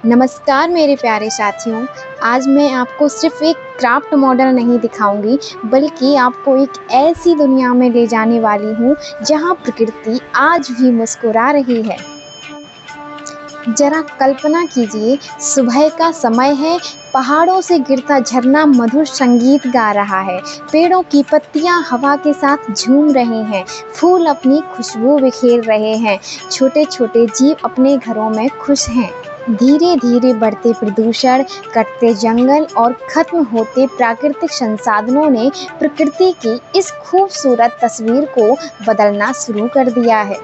नमस्कार मेरे प्यारे साथियों। आज मैं आपको सिर्फ़ एक क्राफ्ट मॉडल नहीं दिखाऊँगी, बल्कि आपको एक ऐसी दुनिया में ले जाने वाली हूँ, जहाँ प्रकृति आज भी मुस्कुरा रही है। ज़रा कल्पना कीजिए, सुबह का समय है, पहाड़ों से गिरता झरना मधुर संगीत गा रहा है, पेड़ों की पत्तियाँ हवा के साथ झूम रही हैं, फूल अपनी खुशबू बिखेर रहे हैं, छोटे-छोटे जीव अपने घरों में खुश हैं। धीरे-धीरे बढ़ते प्रदूषण, कटते जंगल और खत्म होते प्राकृतिक संसाधनों ने प्रकृति की इस खूबसूरत तस्वीर को बदलना शुरू कर दिया है।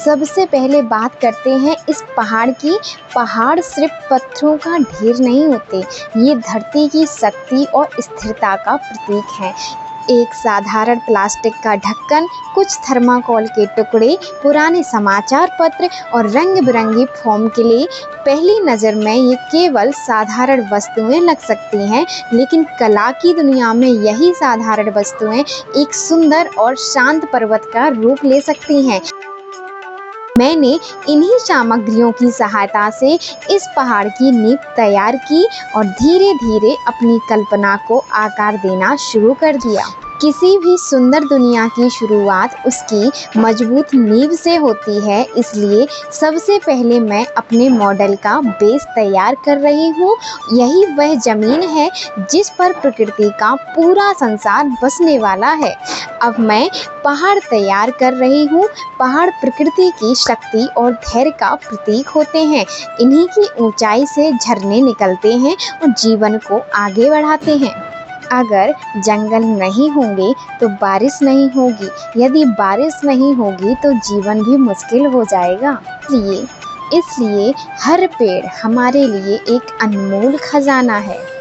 सबसे पहले बात करते हैं इस पहाड़ की। पहाड़ सिर्फ पत्थरों का ढेर नहीं होते, ये धरती की शक्ति और स्थिरता का प्रतीक है। एक साधारण प्लास्टिक का ढक्कन, कुछ थर्माकोल के टुकड़े, पुराने समाचार पत्र और रंग-बिरंगी फोम के लिए पहली नज़र में ये केवल साधारण वस्तुएं लग सकती हैं, लेकिन कला की दुनिया में यही साधारण वस्तुएं एक सुंदर और शांत पर्वत का रूप ले सकती हैं। मैंने इन्हीं सामग्रियों की सहायता से इस पहाड़ की नींव तैयार की और धीरे-धीरे अपनी कल्पना को आकार देना शुरू कर दिया। किसी भी सुंदर दुनिया की शुरुआत उसकी मजबूत नींव से होती है, इसलिए सबसे पहले मैं अपने मॉडल का बेस तैयार कर रही हूँ। यही वह जमीन है जिस पर प्रकृति का पूरा संसार बसने वाला है। अब मैं पहाड़ तैयार कर रही हूँ। पहाड़ प्रकृति की शक्ति और धैर्य का प्रतीक होते हैं। इन्हीं की ऊंचाई से झरने निकलते हैं और जीवन को आगे बढ़ाते हैं। अगर जंगल नहीं होंगे तो बारिश नहीं होगी, यदि बारिश नहीं होगी तो जीवन भी मुश्किल हो जाएगा। इसलिए हर पेड़ हमारे लिए एक अनमोल खजाना है।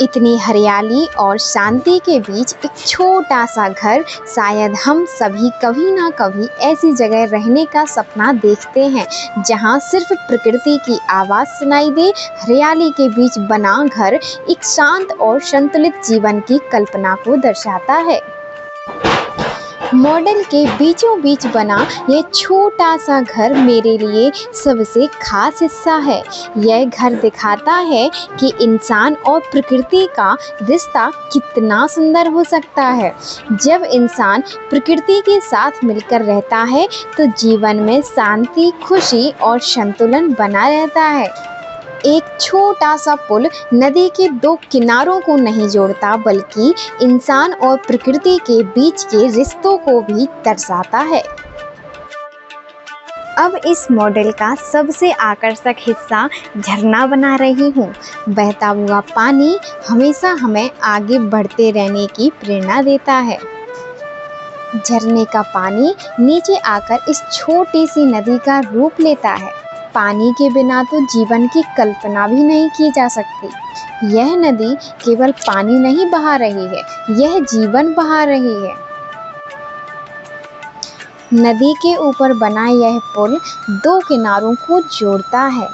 इतनी हरियाली और शांति के बीच एक छोटा सा घर, शायद हम सभी कभी ना कभी ऐसी जगह रहने का सपना देखते हैं, जहां सिर्फ प्रकृति की आवाज़ सुनाई दे। हरियाली के बीच बना घर एक शांत और संतुलित जीवन की कल्पना को दर्शाता है। मॉडल के बीचों बीच बना यह छोटा सा घर मेरे लिए सबसे खास हिस्सा है। यह घर दिखाता है कि इंसान और प्रकृति का रिश्ता कितना सुंदर हो सकता है। जब इंसान प्रकृति के साथ मिलकर रहता है तो जीवन में शांति, खुशी और संतुलन बना रहता है। एक छोटा सा पुल नदी के दो किनारों को नहीं जोड़ता, बल्कि इंसान और प्रकृति के बीच के रिश्तों को भी दर्शाता है। अब इस मॉडल का सबसे आकर्षक हिस्सा झरना बना रही हूँ। बहता हुआ पानी हमेशा हमें आगे बढ़ते रहने की प्रेरणा देता है। झरने का पानी नीचे आकर इस छोटी सी नदी का रूप लेता है। पानी के बिना तो जीवन की कल्पना भी नहीं की जा सकती। यह नदी केवल पानी नहीं बहा रही है, यह जीवन बहा रही है। नदी के ऊपर बना यह पुल दो किनारों को जोड़ता है।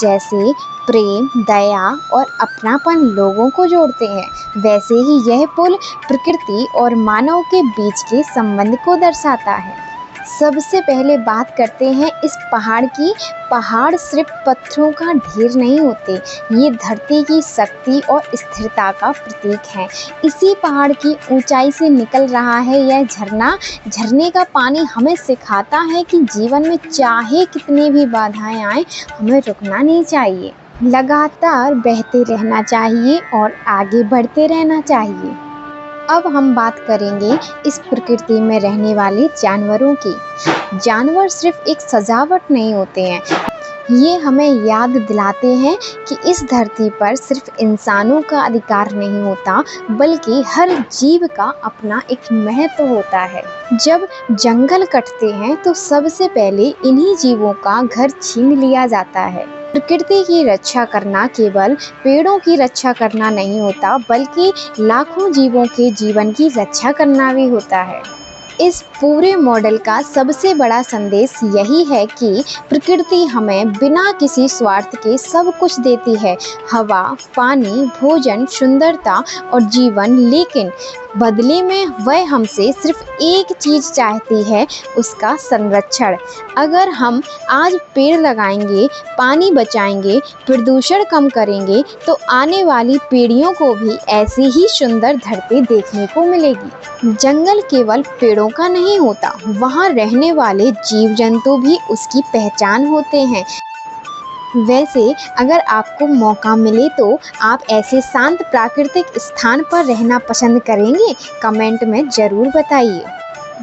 जैसे प्रेम, दया और अपनापन लोगों को जोड़ते हैं, वैसे ही यह पुल प्रकृति और मानव के बीच के संबंध को दर्शाता है। सबसे पहले बात करते हैं इस पहाड़ की। पहाड़ सिर्फ पत्थरों का ढेर नहीं होते, ये धरती की शक्ति और स्थिरता का प्रतीक है। इसी पहाड़ की ऊंचाई से निकल रहा है यह झरना। झरने का पानी हमें सिखाता है कि जीवन में चाहे कितनी भी बाधाएं आए, हमें रुकना नहीं चाहिए। लगातार बहते रहना चाहिए और आगे बढ़ते रहना चाहिए। अब हम बात करेंगे इस प्रकृति में रहने वाले जानवरों की। जानवर सिर्फ एक सजावट नहीं होते हैं, ये हमें याद दिलाते हैं कि इस धरती पर सिर्फ इंसानों का अधिकार नहीं होता, बल्कि हर जीव का अपना एक महत्व होता है। जब जंगल कटते हैं तो सबसे पहले इन्हीं जीवों का घर छीन लिया जाता है। प्रकृति की रक्षा करना केवल पेड़ों की रक्षा करना नहीं होता, बल्कि लाखों जीवों के जीवन की रक्षा करना भी होता है। इस पूरे मॉडल का सबसे बड़ा संदेश यही है कि प्रकृति हमें बिना किसी स्वार्थ के सब कुछ देती है, हवा, पानी, भोजन, सुंदरता और जीवन, लेकिन बदले में वह हमसे सिर्फ एक चीज़ चाहती है, उसका संरक्षण। अगर हम आज पेड़ लगाएंगे, पानी बचाएंगे, प्रदूषण कम करेंगे, तो आने वाली पीढ़ियों को भी ऐसी ही सुंदर धरती देखने को मिलेगी। जंगल केवल पेड़ों का नहीं होता, वहाँ रहने वाले जीव जंतु भी उसकी पहचान होते हैं। वैसे अगर आपको मौका मिले तो आप ऐसे शांत प्राकृतिक स्थान पर रहना पसंद करेंगे? कमेंट में ज़रूर बताइए।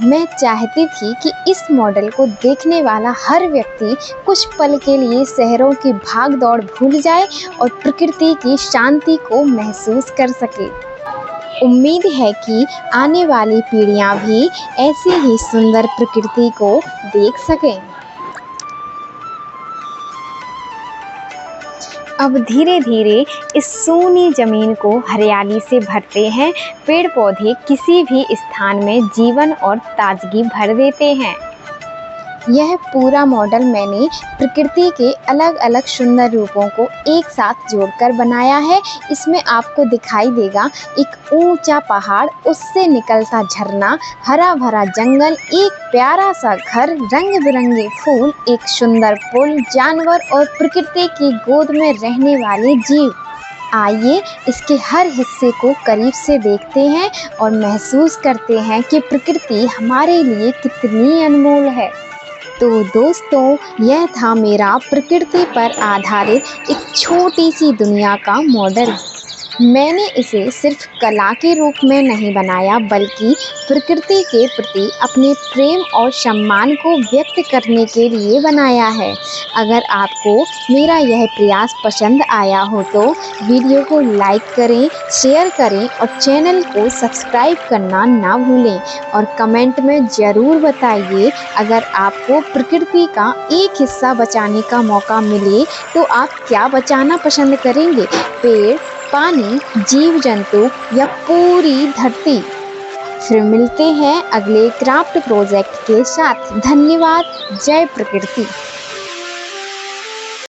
मैं चाहती थी कि इस मॉडल को देखने वाला हर व्यक्ति कुछ पल के लिए शहरों की भाग दौड़ भूल जाए और प्रकृति की शांति को महसूस कर सके। उम्मीद है कि आने वाली पीढ़ियां भी ऐसी ही सुंदर प्रकृति को देख सकें। अब धीरे धीरे इस सूनी जमीन को हरियाली से भरते हैं। पेड़ पौधे किसी भी स्थान में जीवन और ताजगी भर देते हैं। यह पूरा मॉडल मैंने प्रकृति के अलग अलग सुंदर रूपों को एक साथ जोड़कर बनाया है। इसमें आपको दिखाई देगा एक ऊंचा पहाड़, उससे निकलता झरना, हरा भरा जंगल, एक प्यारा सा घर, रंग बिरंगे फूल, एक सुंदर पुल, जानवर और प्रकृति की गोद में रहने वाले जीव। आइए इसके हर हिस्से को करीब से देखते हैं और महसूस करते हैं कि प्रकृति हमारे लिए कितनी अनमोल है। तो दोस्तों, यह था मेरा प्रकृति पर आधारित एक छोटी सी दुनिया का मॉडल। मैंने इसे सिर्फ कला के रूप में नहीं बनाया, बल्कि प्रकृति के प्रति अपने प्रेम और सम्मान को व्यक्त करने के लिए बनाया है। अगर आपको मेरा यह प्रयास पसंद आया हो तो वीडियो को लाइक करें, शेयर करें और चैनल को सब्सक्राइब करना ना भूलें। और कमेंट में ज़रूर बताइए, अगर आपको प्रकृति का एक हिस्सा बचाने का मौका मिले तो आप क्या बचाना पसंद करेंगे? पेड़, पानी, जीव जंतु या पूरी धरती? फिर मिलते हैं अगले क्राफ्ट प्रोजेक्ट के साथ। धन्यवाद। जय प्रकृति।